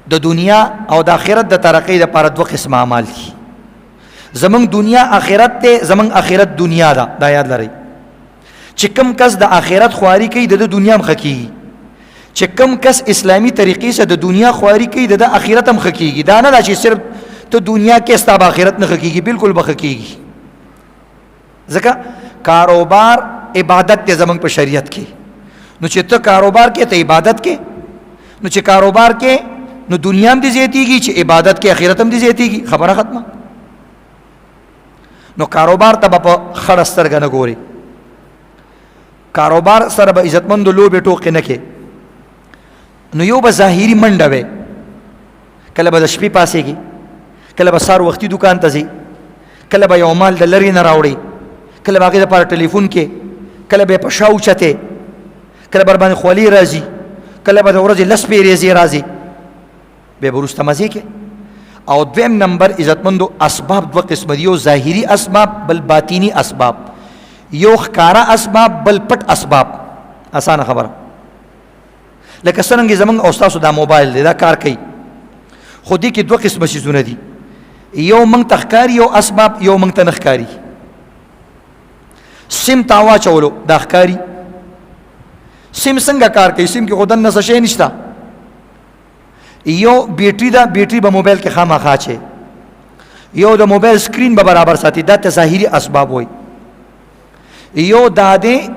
د دنیا او د آخرت د ترقی لپاره دوه قسم اعمال دي. زمونږ دنیا آخرت ته، زمونږ آخرت دنیا ده. دا یاد لرئ چې کم کس د آخرت خواري کوي د دنیا هم ښه کېږي، چې کم کس اسلامي طریقې سره د دنیا خواري کوي د آخرت هم ښه کېږي. دا نه ده چې صرف ته دنیا کې ستا به آخرت نه ښه کېږي، بالکل به ښه کېږي. ځکه کاروبار عبادت دی زمونږ په شریعت کې. نو چې ته کاروبار کې ته عبادت کې، نو چې کاروبار کې نو دنیا هم دې زیاتېږي، چې عبادت کې آخرت هم دې زیاتېږي. خبره ختمه. نو کاروبار ته به په خړه سترګه نه ګوري، کاروبار سره به عزتمندو لوبې ټوکې نه کې. نو یو به ظاهري منډه وي، کله به د شپې پاسېږي، کله به سهار وختي دکان ته ځي، کله به یو مال د لرې نه راوړي، کله به هغې دپاره ټلیفون کې، کله به یې په شا اوچتې، کله به باندې خولې راځي، کله به د ورځې لس پیرېزې راځي، بیا به وروسته مزې کې. او دویم نمبر عزتمندو اسباب دوه قسمه دي، یو ظاهري اسباب بل باطینی اسباب، یو ښکارا اسباب بل پټ اسباب. اسانه خبره. لکه څرنګه زمونږ او ستاسو دا موبایل دی، دا کار کوي، خو دې کې دوه قسمه څیزونه دي، یو موږ ته ښکاري یو اسباب، یو موږ ته نه ښکاري. سیم ته واچولو دا ښکاري. سیم څنګه کار کوي؟ سیم کې خو دننه څه شی نشته، یو بیټري ده، بیټري به موبایل کې خامخا اچوي، یو د موبایل سکرین به برابر ساتي، دا ته ظاهري اسباب وایي. یو دا دی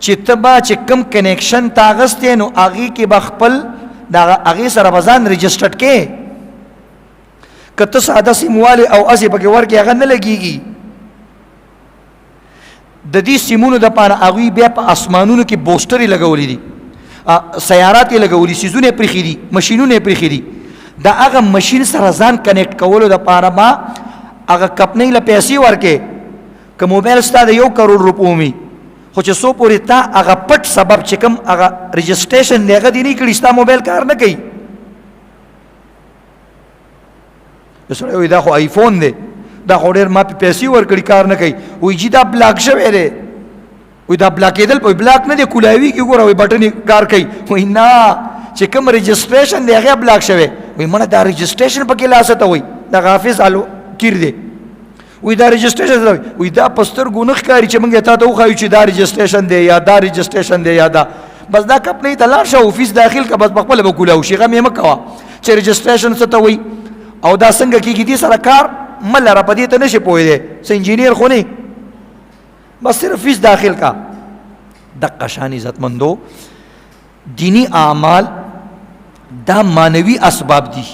چې ته به چې کوم کنیکشن ته اخیستی نو هغې کې به خپل د هغې سره به ځان رجسټرډ کې. که ته ساده سیم والې او هسې پکې ورکې هغه نه لګېږي. د دې سیمونو دپاره هغوی بیا په اسمانونو کې بوسټرې لګولي دي، سیارات یې لګولي، سیزونه یې پرېښي دي، مشینونه یې پرېښي دي. د هغه مشین سره ځان کنیکټ کولو دپاره به هغه کمپنۍ له پیسې ورکې. که موبایل ستا د 1 کروڑ روپو وي، خو چې څو پورې تا هغه پټ سبب چې کوم هغه رجسټریشن دی هغه دې نه کړي، ستا موبایل کار نه کوي. یو سړی وایي دا خو آیفون دی، دا خو ډېر ما پې پیسې ورکړي کار نه کوي. وایي جي دا بلاک شوی دی. وایي دا بلاکېدل په بلاک نه دی، کولاویږي ګوره، وایي بټن یې کار کوي. وایي نه، چې کوم رجسټریشن دی هغه بلاک شوی. وایي مړه دا رجسټریشن پکې لاسه ته وایي دغه حافظ کیر دی. وایي دا رجسټریشن، وایي دا په سترګو نه ښکاري چې موږ یې تا ته وښایو چې دا رجسټریشن دی یا دا رجسټریشن دی یا دا. بس دا کمپنۍ ته لاړ شه، اوفیس داخل که، بس پخپله به کولاو شي. غم یې مه کوه چې رجسټریشن څه ته وایي او دا څنګه کېږي. دې سره کار مه لره، په دې ته نه شي پوهېدی، څه انجینیر خو نه، بس صرف فیس داخل کا. دقه شان عزتمندو دینی اعمال دا معنوي اسباب دي.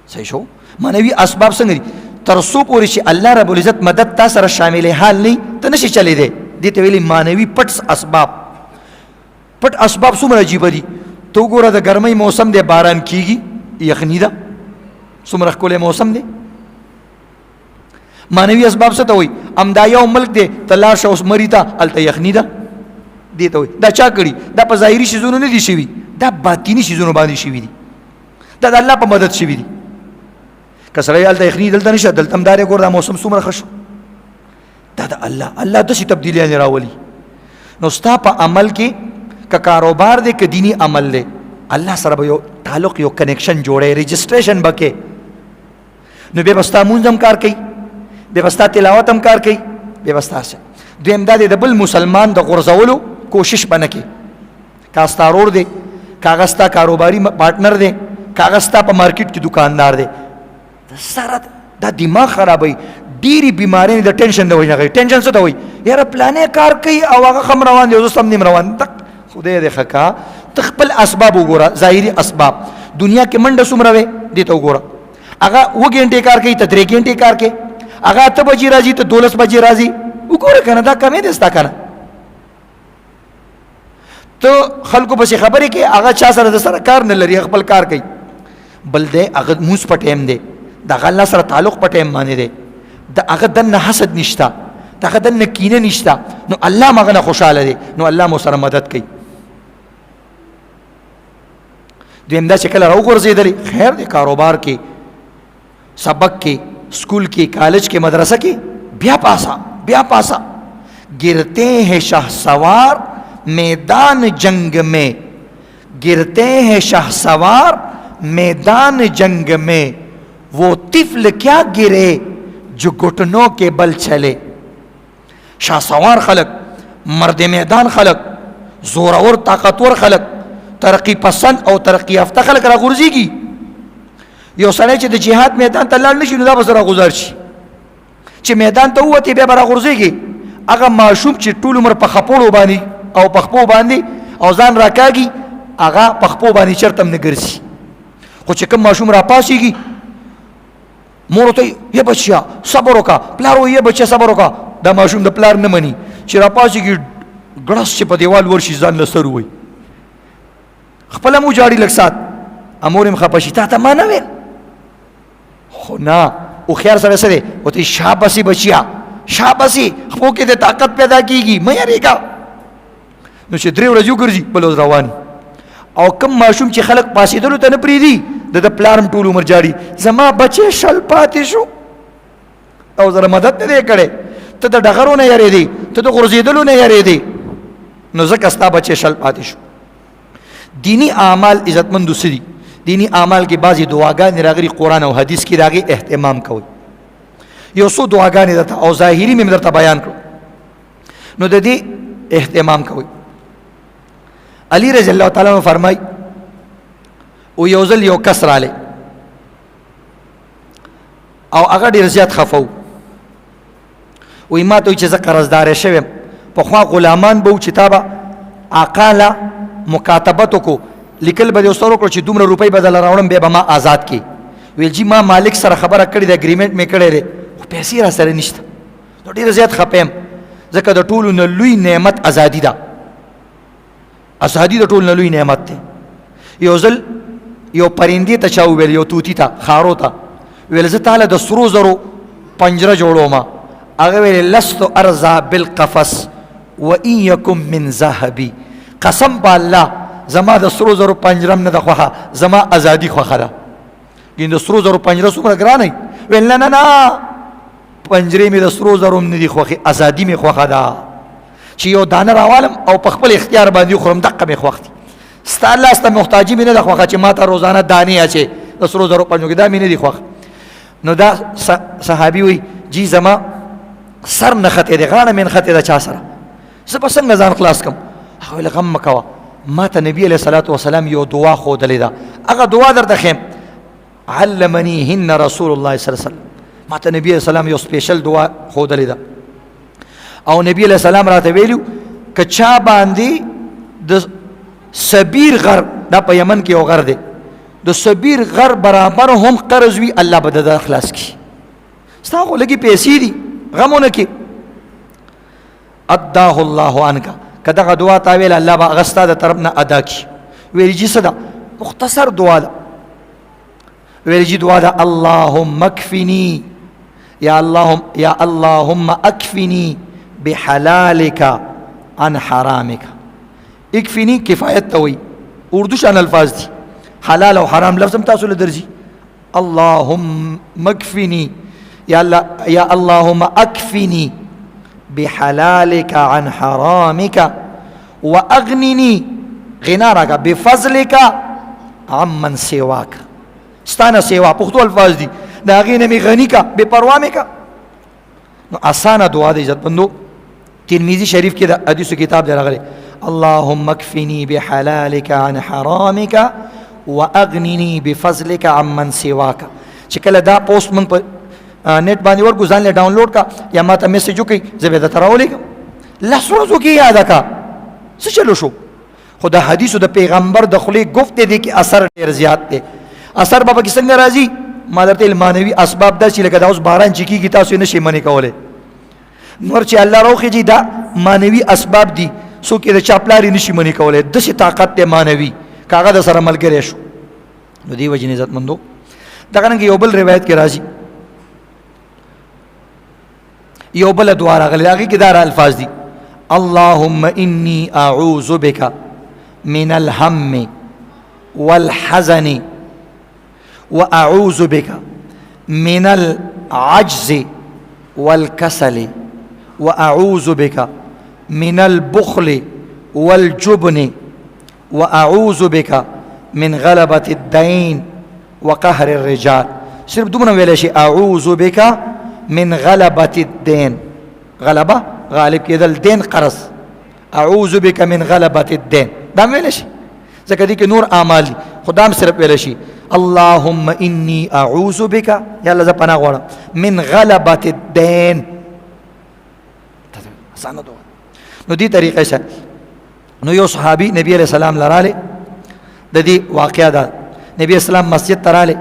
صحیح شو؟ معنوي اسباب څنګه دي؟ تر څو پورې چې الله رب العزت مدد تا سره شامل حال نه ته نشي چلېدی. دې ته ویلي معنوي پټ اسباب. پټ اسباب څومره عجیبه دي. ته وګوره د ګرمۍ موسم دی، باران کېږي، یخني ده، څومره ښکلی موسم دی. معنوي اسباب څه ته وایي؟ همدا یو ملک دی، ته لاړ شه اوس مري ته، هلته یخني ده، دې ته وایي. دا چا کړي؟ دا په ظاهري شیزونو نه دي شوي، دا باطیني شیزونو باندې شوي دي، دا د الله په مدد شوي دي. که سړی هلته یخني دلته نشه، دلته هم دا دی، ګوره دا موسم څومره ښه شو، دا د الله داسې تبدیلیانې راولي. نو ستا په عمل کې که کاروبار دی که دینی عمل دی، الله سره به یو تعلق، یو کنیکشن جوړی، رجسټریشن به کې. نو بیا به ستا مونځ هم کار کوي، بیا به ستا تلاوت هم کار کوي، بیا به ستا څه. دویم دا دی د بل مسلمان د غورځولو کوشش به نه کوي. که ستا رور دی، که هغه ستا کاروباري پارټنر دی، که هغه ستا په مارکیټ کې دکاندار دی، سره دا دماغ خرابوي. ډېرې بیمارۍ د ټینشن د وجې نه کوي. ټینشن څه ته وایي؟ یاره پلانې کار کوي او هغه ښه روان دی او زه هم نیم روان. خدای دې ښه کا. ته خپل اسباب وګوره، ظاهري اسباب. دنیا کې منډه څومره وې دې ته وګوره. هغه 2 غنټې کار کوي، ته 3 غنټې کار کوي. هغه 8 بجې راځي، ته 12 بجې راځي. وګوره که نه دا کمې دی ستا که نه. ته خلکو پسې خبرې کوي، هغه چا سره د سره کار نه لري، خپل کار کوي. بل دی هغه مونځ په ټایم دی، د هغه الله سره تعلق په ټایم باندې دی، د هغه دننه حسد نشته، د هغه دننه کینه نشته. نو الله هغه نه خوشحاله دی، نو الله مو سره مدد کوي. دویم دا چې کله راوغورځېدلې، خیر دی کاروبار کې، سبق کې، स्कूल की कॉलेज के मदरसा की ब्या पासा गिरते हैं शहसवार मैदान जंग में, गिरते हैं शहसवार मैदान जंग में वो तिफल क्या गिरे जो घुटनों के बल चले। शाहसवार खलक, मर्द मैदान खलक, जोरावर ताकतवर खलक, तरक्की पसंद और तरक्की याफ्ता खलक रागुर्जीगी। यो सड़े चे द जिहाद मैदान ता लाड़ नशी नु दा बस रागुजार शी चे मैदान ता हुआ ती बे रागुर्जीगी। अगर माशूम चे टूल उमर पखपोड़ो बानी और पखपो बांधी और जान राकागी आगा पखपो बानी चरतम ने गर्सी कुछ कम माशूम रापासीगी मोरो तो ये बच्चा सबरों का प्लारो ये बच्चा सबरों का दा माशूम दा प्लार न मनी चिरापासीगी गड़स चे पदेवाल वर्षी जान लसरू हुई खपला मुजाड़ी लक्सात अमोरिम खपशी ता मानवे हो ना उखियार सरे सरे होती शाबासी बचिया शाबासी खपो के ताकत पैदा कीगी मैं यारेगा नुशे द्रे रजू गर्जी बलोज रवानी और कम माशूम ची खलक पासी दलो तन प्रीदी द प्लारम टूल उमर जारी जमा बचे शल पाते शो और जरा मदद दे करे तो डगरो ने यारे दे तो गुरजीदलो ने यारे दे नुजक अस्ता बचे शल पाते शो। दीनी आमाल इज्जतमंद दूसरी दीनी आमाल की बाजी दुआगा निरागरी कुरान और हदीस की रागे एहतमाम कवई यो सो दुआगा ने दता और जाहिरी में दता बयान करो नो दे एहतमाम कवई। अली रज़ी अल्लाह ताला ने फरमाई वो योजल यो कसरा ले और अगर डिरजियात खफाऊ वो इमा तो चीज़ कर्जदार शेवम पख्वा गुलामान बहु चिताबा आकाला मुकातबतों को लिखल बदे उस्तरों को ची दुमर रुपये बदल रावणम बे बमा आज़ाद की वेल जी माँ मालिक सर खबर अकड़ी दे एग्रीमेंट में कड़े रे वो पैसे रा सर निश्ता तो डिरजियात खपेम जका द टूल न लुई नेमत आज़ादी दा आज़ादी द टूल न लुई नेमत थे योजल यो परिंदी तचाऊ वेल यो तूती था खारो था वेल जताला द सरो जरो पंजरा जोड़ो मा अगर वेल लस्तो अर्जा बिल कफस व इन यकुम मिन ज़हबी कसम पाल्ला जमा द सरो जरो पंजरम न दख्वा जमा आज़ादी ख्वाखरा इन द सरो जरो पंजरा सुमर करा नहीं वेल ना ना पंजरे में द सरो जरो न दी ख्वाखी आज़ादी में ख्वाखदा चियो दानर आवालम और पखपल इख्तियार बांधी खुरम दक्का में ख्वाखती स्ताला स्ता मुहताजी में न दख्वा ची माता रोजाना दानी आचे द सरो जरो पंजो की दा में न दी ख्वाख नो दा सहाबी हुई जी जमा सर न खते दे गाना में खते दा चा सरा सब संग जान क्लास कम हवल गम मकवा माता नबी अलैहि सलातु वसलाम यो दुआ खुद लेदा अगर दुआ दर दखेम अल्लमनी हिन्न रसूलुल्लाह सल्लल्लाहु अलैहि वसल्लम माता नबी अलैहि सलाम यो स्पेशल दुआ खुद लेदा और नबी अलैहि सलाम राते वेलू कच्चा बांधी द सबीर घर दा प यमन के घर दे द सबीर घर बराबर हम कर्ज भी अल्लाह बददा खलास की स्ता को लगी पैसी दी गमों ने की अद्दाहुल्लाहु अनका कदा का दुआ तावेल अल्लाह बा अगस्ता द तरफ ना अदा की वेरी जी सदा मुख्तसर दुआ दा वेरी जी दुआ दा अल्लाहुम्मा अक्फिनी या अल्लाहुम्मा अक्फिनी बिहलालिका अन हरामिका इक्फिनी किफ़ायत तो हुई उर्दू शान अल्फाज थी हलाल और हराम लफ्ज़ तासुल दर्जी अल्लाहुम्मा अक्फिनी या अल्लाहुम्मा अक्फिनी बिहलालिका अन हरामिका व अग्निनी गिना रखा बेफजलिका अम्मन सेवाका स्ताना सेवा पुख्तो अल्फाज दी दागी ने में गनी का बेपरवाह में का आसान दुआ दे इज्जत बंदो तिरमिज़ी शरीफ की हदीस किताब दे रगले अल्लाहुम्मा अक्फिनी बिहलालिका अन हरामिका व अग्निनी बिफजलिका अम्मन सेवाका चिकल दा पोस्ट मंग पर नेट बांधी और गुजान ले डाउनलोड का या माता मैसेज की जबेदा तरावलेगा लसरों की याद का से चलो शो खुदा हदीस द पैगंबर दखली गुफ्त दे कि असर ढेर ज्यादा थे असर बाबा की संग राजी मादरते मानवी असबाब दा चिले कदा उस 12 चिकी की तासु नशे मने कवले नूर चे अल्लाह रोखी जी दा मानवी असबाब दी सो के चापलारी नशे मने कवले दस ताकत ते मानवी कागद असर अमल करे शो दी वजह इज्जत मंदो दगन की योबल रिवायत के राजी योबल दुआ रगले आगे की दारा अल्फाज दी अल्लाहुम्मा इन्नी अऊज़ु बिका मिनल हम्मी वल हज़नी व अऊज़ु बिका मिनल अज्ज़ि वल कसली व अऊज़ु बिका मिनल बुख़्लि वल जुब्नि व अऊज़ु बिका من غلبة الدين وقهر الرجال. صرف دومره ویلی شي اعوذ بک من غلبة الدين، غلبه غالب کېدل، دین قرض. اعوذ بک من غلبة الدين دا ویلی شي، ځکه دې کې نور اعمال دي، خدا هم صرف ویلی شي اللهم انی اعوذ بک، یا الله زه پناه غواړم من غلبة الدين. اسانه دعا. نو دې طریقې سره نو یو صحابي نبی علیہ السلام لراله، د دې واقعیا ده، نبی اسلام مسجد تراله،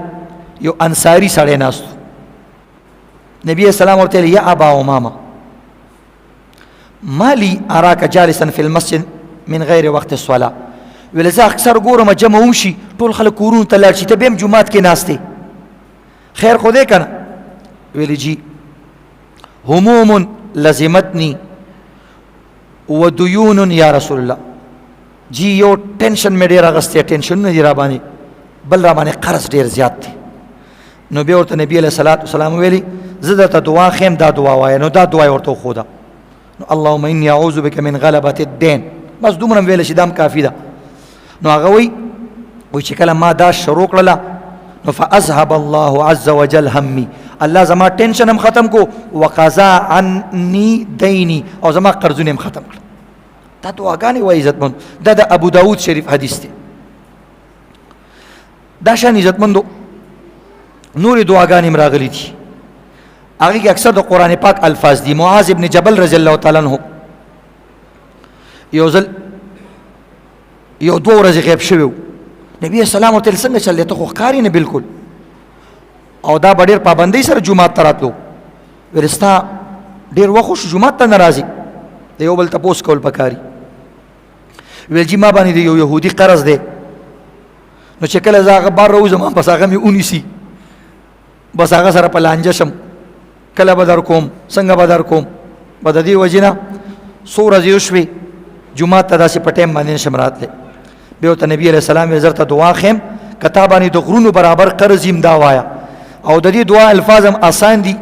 یو انصاری سړی ناست، نبی اسلام ورته یا ابا امامه مالی اراک جالسا فی المسجد من غیر وقت الصلاه، ویل زه اکثر ګورم جمع وشي ټول خلک کورونو ته لاړ شي، ته بیا هم جومات کې ناستې، خیر خو دی که نه؟ ویل جی هموم لزمتنی ودیون یا رسول الله، جی یو ټینشن مې ډېر اغستی، ټینشنونه دي را باندې، بل را باندې قرض ډېر زیات دی. نو بیا ورته نبي علیه صلات وسلام ویلي زه درته دعا ښیم، دا دعا وایه. نو دا دعا یې ورته وښوده، نو اللهم انی اعوذ بک من غلبة الدین، بس دومره ویلی شي دا هم کافي ده. نو هغه وایي چې کله ما دا شروع کړله نو فاذهب الله عز وجل همي، الله زما ټینشن هم ختم کو، وقضا عني دیني، او زما قرضونه هم ختم کړل. دا دعاګانې وایي عزتمند، دا د ابو داود شریف حدیث دی. دا شان عزتمندو نورې دعاګانې هم راغلي دي، هغې کې اکثر د قرآن پاک الفاظ دي. معاذ ابن جبل رضی الله تعالی عنہ یو ځل یو 2 ورځې غیب شوی و، نبي اسلام ورته ویل څنګه چل دی، ته خو ښکارې نه بلکل، او دا به ډېر پابندۍ سره جومات ته راتلو. ویل ستا ډېر وخت شو جومات ته نه راځي، د یو بل تپوس کول پکاري. ویل جي ما باندې د یو یهودي قرض دی، نو چې کله زه هغه بار راوځم بس هغه مې ونیسي، بس هغه سره په لانجه شم، کله به در کوم څنګه به در کوم، به د دې وجې نه څو ورځې وشوې جومات ته داسې په ټایم باندې نشم راتلی. بیا ورته نبي علیه السلام ویل زه درته دعا ښیم، که تا باندې د غرونو برابر قرض یم دا وایه، او د دې دعا الفاظ هم آسان دي،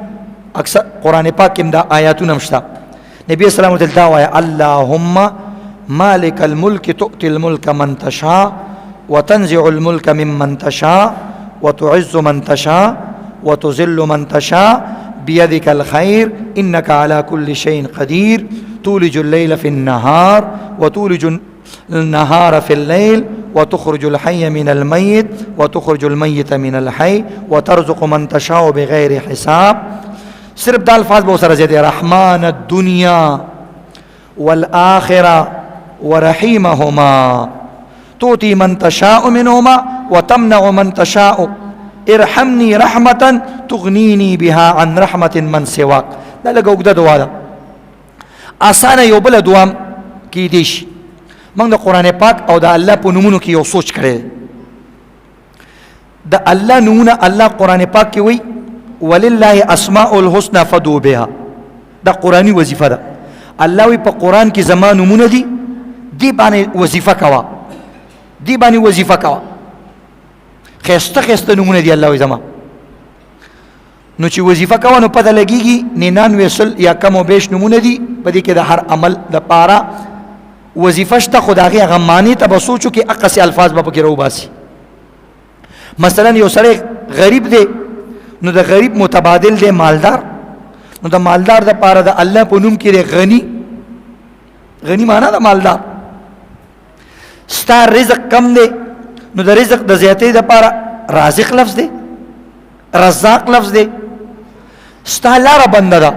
اکثر قرآن پاک کې هم دا آیاتونه هم شته. نبي اسلام ورته دا وایه اللهم مالک الملک تؤتی الملک من تشاء وتنزع الملك ممن تشاء وتعز من تشاء وتذل من تشاء بيدك الخير إنك على كل شيء قدير تولج الليل في النهار وتولج النهار في الليل وتخرج الحي من الميت وتخرج الميت من الحي وترزق من تشاء بغير حساب. صرف دا الفاظ بہت سارا زیادہ، رحمان الدنيا والآخرة ورحيمهما تؤتي من تشاء منهما وتمنع من تشاء ارحمني رحمة تغنيني بها عن رحمة من سواك. دا لگا اگدا دعا دا آسان یو بل دعا کی دیش. من دا قرآن پاک او دا اللہ پو نمونو کی یو سوچ کرے، دا اللہ نمونو اللہ قرآن پاک کی وی وللہ اسماء الحسنى فدعوا بها، دا قرآنی وظیفہ دا. اللہ وی پا قرآن کی زمان نمونو دی بانے وظیفہ کوا، دی باندې وظیفه کوا، خسته خسته نمونه دی الله زما. نو چې وظیفه کوا نو پته لګیږي 99 یا کم او بیش نمونه دي په دې کې د هر عمل د پاره وظیفه شته، خدای هغه معنی ته به سوچو کې اقصی الفاظ به پکې راوباسي. مثلا یو سړی غریب دی نو د غریب متبادل دی مالدار، نو د مالدار د پاره د الله په نوم کې دی غنی، غنی معنا د مالدار. ستا رزق کم دی نو د رزق د زیاتې د پاره رازق لفظ دی، رزاق لفظ دی. ستا لاره بنده ده،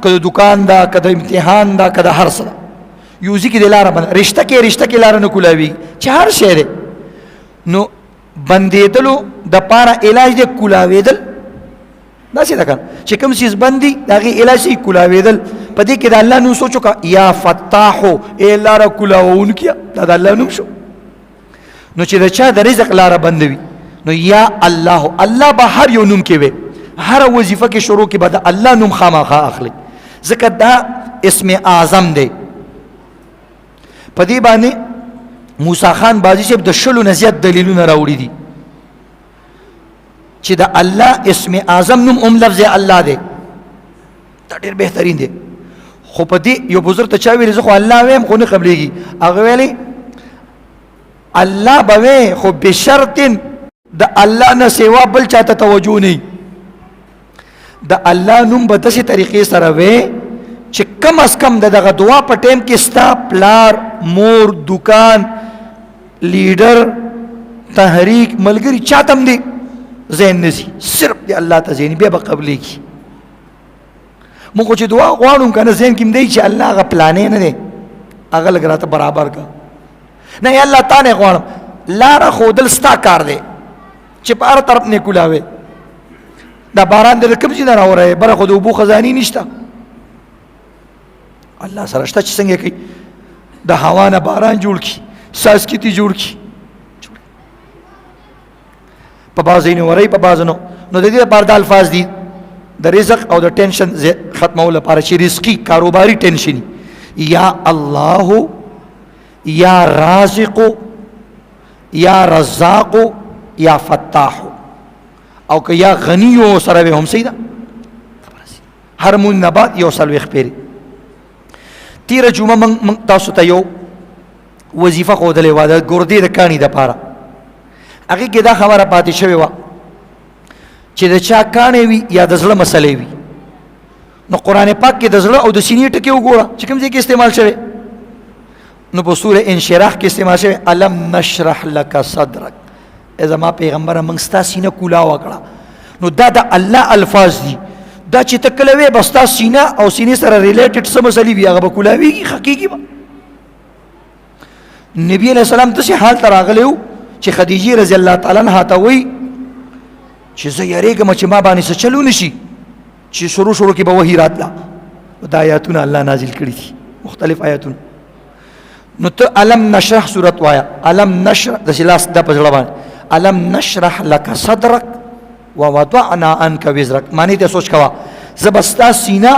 که د دکان ده، که د امتحان ده، که د هر څه ده، یوزي کې د لاره بنده، رشته کې لاره نه کولاوي چې هر شی دی. نو بندېدلو د پاره علاج دی کولاوېدل، داسې ده که چې کوم څیز بندي د هغې علاج دی کولاوېدل. په دې کې د الله نوم سوچ وکړه، یا فتاحو ای لاره کولاوونکیه، دا د الله نوم شو. نو چې د چا د رزق لاره بندوي نو یا الله، الله به هر یو نوم کې وي، هر وظیفه کې شروع کې به د الله نوم خامخا اخلي، ځکه دا اسم اعظم دی. په دې باندې موسی خان بازی صاحب د 100 نه زیات دلیلونه راوړي دي چې د الله اسم اعظم نوم لفظ الله دی، دا ډېر بهترین دی. خو په دې یو بزرګ ته چا ویلي زه خو الله ویم خو نه قبلېږي، هغه ویلي الله به خو بشرط د الله نه سیوا بل چاته توجه نه د الله نوم به داسې طریقې سره وې چې کم از کم دغه دعا په ټیم کې ستا پلار مور دکان لیډر تحریک ملګری چاتم دی ذهن نسی صرف دی الله ته ذهن بیا به قبلېږي موږ چې دعا غواړو کنه ذهن کې دی چې الله هغه پلانې نه دی هغه لږ راته برابر کا نه یا الله تا نه غواړم لاره ښودل ستا کار دی چې په هر طرف نه کولاوې دا باران د کوم ځای نه راوړی بره خو د اوبو خزانې نشته الله سره شته چې څنګه کوي د هوا نه باران جوړ کړي څاڅکي جوړ کړي په بعض ځایونو ورای په بعض نو د دې لپاره د الفاظ دي د رزق او د ټینشن ختمولو لپاره چې رزقي کاروباري ټینشن یا الله یا رازق یا رزاق یا فتاح او که یا غنی او سره به هم سیدا هر مون نبات یو سلوخ پیری تیر جمعه من تاسو ته یو وظیفه خو دلې واده ګردې د کانی د پاره هغه کې دا خبره پاتې شوی و چې د چا کانی وي یا د زړه مسلې وي نو قران پاک کې د زړه او د سینې ټکی وګوره چې کوم ځای کې استعمال شوی نو په سوره انشراح کې استعمال شوی الم نشرح لك صدرك اذا ما پیغمبر موږ ستا سینه کولا وکړه نو دا د الله الفاظ دي دا چې تکلوي بستا سینه او سینې سره ریلیټډ سم مسلې وي هغه به کولاويږي حقيقي به نبی علیہ السلام ته حال تر راغلیو چې خدیجه رضی الله تعالی عنها ته وی چې زه یریږم چې ما باندې څه چلو نشي چې شروع کې به وحی راتله دا آیاتونه الله نازل کړي دي مختلف آیاتونه نو ته الم نشرح سورۃ وایا الم نشرح د سلاس د پزړه باندې الم نشرح لك صدرك ووضعنا عنك وزرك معنی ته سوچ کوا زبستا سینا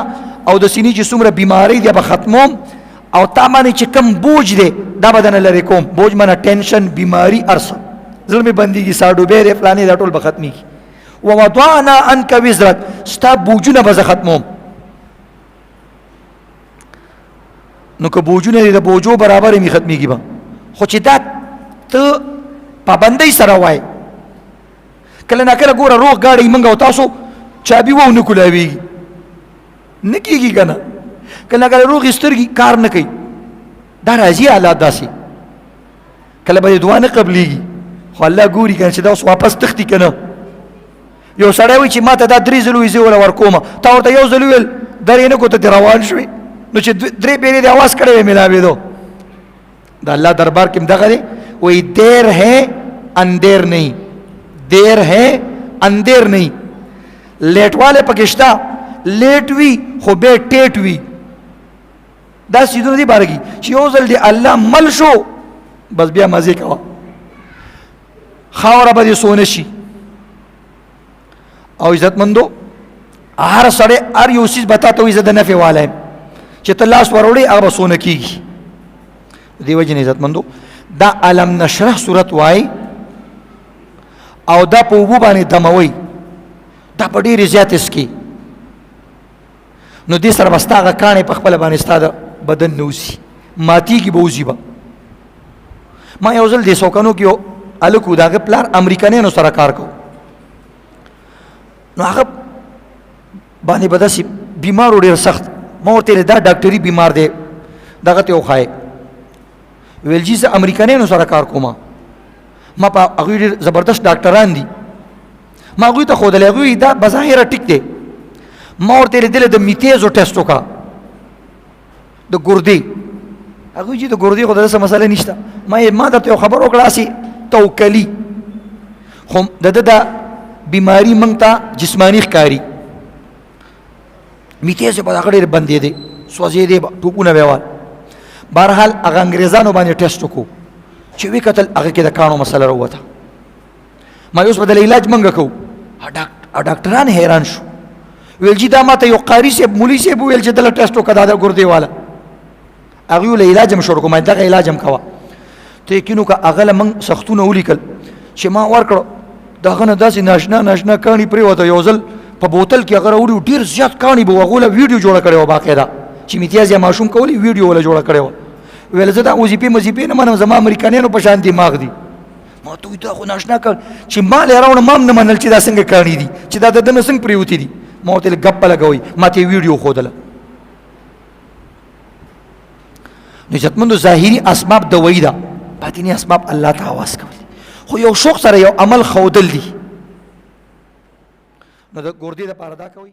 او د سینې چې څومره بیماری دی به ختموم او تا باندې چې کم بوج دی دا بدن لري کوم بوج معنی ټینشن بیماری ارسه ظلم بندگی ساډو به فلانی دا ټول به ختمي ووضعنا عنك وزرك ستا بوجونه به ختموم نو که بوجونه د بوجو برابر می ختميږي به خو چې دا ته پابندۍ سره وای کله نه کله ګوره روغ گاډي منګه او تاسو چابي وو نه کولاويږي نه کیږي کنه کله کله روغ سترګي کار نه کوي دا راځي حالات داسي کله به دعا نه قبليږي خو الله ګوري کنه چې دا اوس واپس تختی کنه یو سړی وي چې ماته دا درې ځلو یې ولا ورکومه تا ورته یو ځل ویل درې نه کوته روان شوي نو چې درې پیری د आवाज کړي ملاوي دو دا الله دربار کې مدغه دی وای دیر ہے اندیر نہیں دیر ہے اندیر نہیں لیٹ والے پکشتا لیٹ وی خو به ټیټ وی دا سیدونه دی بارګي چې یو ځل دی الله مل شو بس بیا مزه کوا خاور به سونه شي او عزت مندو هر سړی هر یو چیز بتاته وي زده نفع والے چې تلاس وروړي هغه سونه کیږي دی وجه عزت مندو دا علم نشرح صورت وای او دا په وبو باندې دموي دا په ډیره زیات اسکی نو دې سره واستاغه کانه په خپل باندې ستاده بدن نوسی ماتی کی بوزي با ما یو ځل دې سوکانو کې الکو داغه پلار امریکایانو سره کار کو نو هغه باندې بداسي بیمار ډیر سخت ما ورته دا ډاکټري بیمار دی دغه ته وخای ویل چې زه امریکایانو سره کار کوم ما په هغه ډیر زبردست ډاکټران دي ما هغه ته خو دلغه دا بظاهر ټیک دی ما ورته لیدل د میتیزو ټیسټ وکا د ګردې هغه چې د ګردې خو دغه مسله نشته ما ته خبر وکړه سي توکلی خو د بیماری مونږ ته جسمانی ښکاری میتیز په هغه ډیر بندې دي سوځې دي ټوپونه ویوال بهرحال هغه انګريزانو باندې ټیسټ وکړو چې وی قتل هغه کې د کانو مسله وروته ما یوس بدل علاج منګه کو ډاکټران حیران شو ویل چې دا ماته یو قاری سي مولوی سي ویل چې دل ټیسټ وکړه دا ګردې والا هغه ول علاج هم شروع کوم دا علاج هم کوا ته کینو کا هغه من سختونه ولیکل چې ما ورکړو داغه نه داسې ناشنا کانی پرې وته یو ځل په بوتل کې هغه وړو ډیر زیات کانی به وغوله ویډیو جوړ کړو باقاعده چې میتیاز یا ماشوم کولی ویډیو ولا جوړ کړو ویل زه دا وظیفې نه منم زما امریکایانو په شان دماغ دي ما ته وایي دا خو ناشنا کړ چې ما یې راوړم ما هم نه منل چې دا څنګه کاڼي دي چې دا د ده نه څنګه پرېوتي دي ما ورته ویل ګپه لګوئ ما ته یې ویډیو ښودله نو عزتمندو ظاهري اسباب دوایي ده باطني اسباب الله ته حواس کول دي خو یو شوق سره یو عمل ښودل دي نو د ګردې دپاره دا کوئ